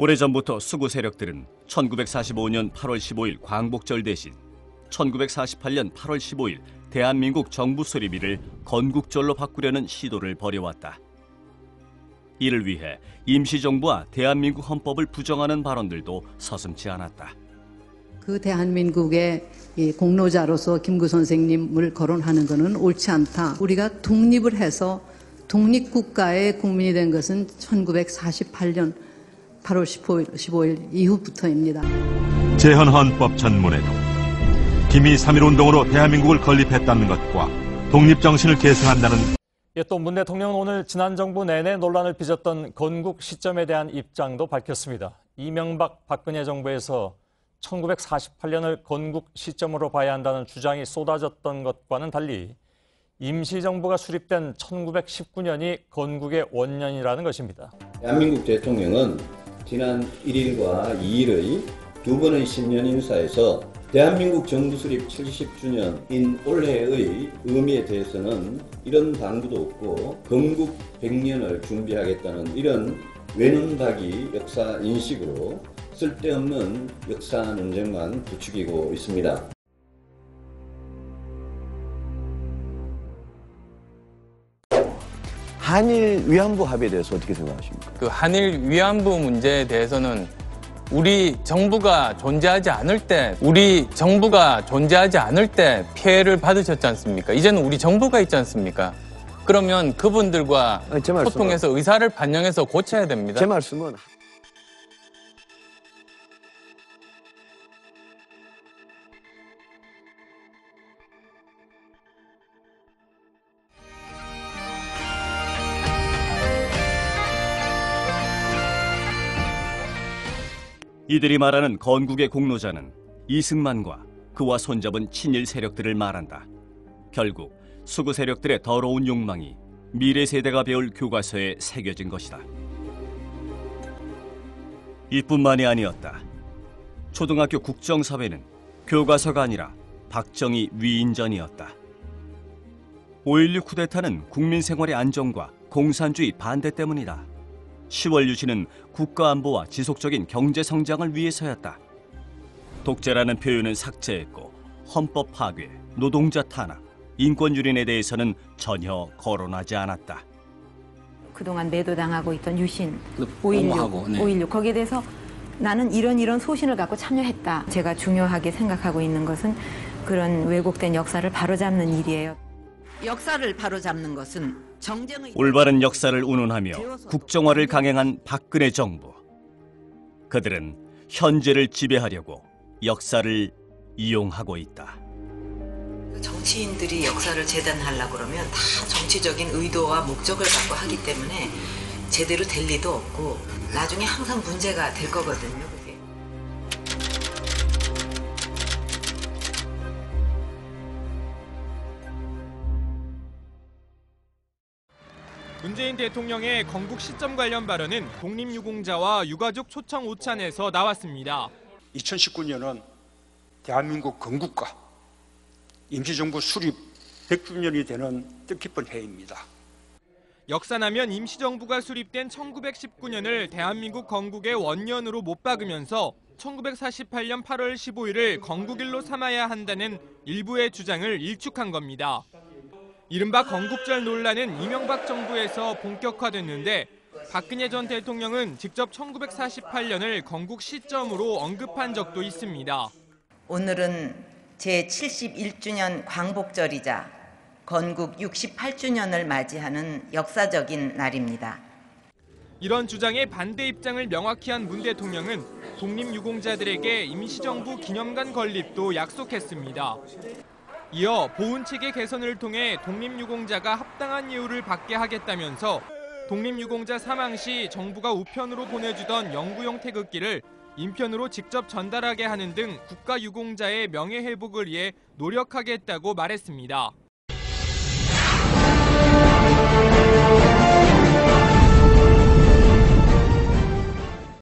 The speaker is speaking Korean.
오래전부터 수구 세력들은 1945년 8월 15일 광복절 대신 1948년 8월 15일 대한민국 정부 수립일을 건국절로 바꾸려는 시도를 벌여왔다. 이를 위해 임시정부와 대한민국 헌법을 부정하는 발언들도 서슴지 않았다. 그 대한민국의 공로자로서 김구 선생님을 거론하는 것은 옳지 않다. 우리가 독립을 해서 독립국가의 국민이 된 것은 1948년 8월 15일 이후부터입니다. 재헌헌법 전문에도 김이 3.1운동으로 대한민국을 건립했다는 것과 독립정신을 계승한다는 또 문 대통령은 오늘 지난 정부 내내 논란을 빚었던 건국 시점에 대한 입장도 밝혔습니다. 이명박 박근혜 정부에서 1948년을 건국 시점으로 봐야 한다는 주장이 쏟아졌던 것과는 달리 임시정부가 수립된 1919년이 건국의 원년이라는 것입니다. 대한민국 대통령은 지난 1일과 2일의 두 번의 신년 인사에서 대한민국 정부 수립 70주년인 올해의 의미에 대해서는 이런 당부도 없고 건국 100년을 준비하겠다는 이런 외눈박이 역사 인식으로 쓸데없는 역사 논쟁만 부추기고 있습니다. 한일 위안부 합의에 대해서 어떻게 생각하십니까? 그 한일 위안부 문제에 대해서는 우리 정부가 존재하지 않을 때 피해를 받으셨지 않습니까? 이제는 우리 정부가 있지 않습니까? 그러면 그분들과 소통해서 의사를 반영해서 고쳐야 됩니다. 제 말씀은 이들이 말하는 건국의 공로자는 이승만과 그와 손잡은 친일 세력들을 말한다. 결국 수구 세력들의 더러운 욕망이 미래 세대가 배울 교과서에 새겨진 것이다. 이뿐만이 아니었다. 초등학교 국정사회는 교과서가 아니라 박정희 위인전이었다. 5.16 쿠데타는 국민 생활의 안정과 공산주의 반대 때문이다. 10월 유신은 국가안보와 지속적인 경제성장을 위해서였다. 독재라는 표현은 삭제했고 헌법 파괴, 노동자 탄압, 인권 유린에 대해서는 전혀 거론하지 않았다. 그동안 매도당하고 있던 유신, 5.16 거기에 대해서 나는 이런 소신을 갖고 참여했다. 제가 중요하게 생각하고 있는 것은 그런 왜곡된 역사를 바로잡는 일이에요. 역사를 바로잡는 것은 정쟁의 올바른 역사를 운운하며 국정화를 강행한 박근혜 정부. 그들은 현재를 지배하려고 역사를 이용하고 있다. 정치인들이 역사를 재단하려고 그러면 다 정치적인 의도와 목적을 갖고 하기 때문에 제대로 될 리도 없고 나중에 항상 문제가 될 거거든요. 그게. 문재인 대통령의 건국 시점 관련 발언은 독립유공자와 유가족 초청 오찬에서 나왔습니다. 2019년은 대한민국 건국과 임시정부 수립 100주년이 되는 뜻깊은 해입니다. 역사나면 임시정부가 수립된 1919년을 대한민국 건국의 원년으로 못 박으면서 1948년 8월 15일을 건국일로 삼아야 한다는 일부의 주장을 일축한 겁니다. 이른바 건국절 논란은 이명박 정부에서 본격화됐는데 박근혜 전 대통령은 직접 1948년을 건국 시점으로 언급한 적도 있습니다. 오늘은 제71주년 광복절이자 건국 68주년을 맞이하는 역사적인 날입니다. 이런 주장에 반대 입장을 명확히 한 문 대통령은 독립유공자들에게 임시정부 기념관 건립도 약속했습니다. 이어 보훈체계 개선을 통해 독립유공자가 합당한 예우를 받게 하겠다면서 독립유공자 사망 시 정부가 우편으로 보내주던 영구용 태극기를 인편으로 직접 전달하게 하는 등 국가유공자의 명예회복을 위해 노력하겠다고 말했습니다.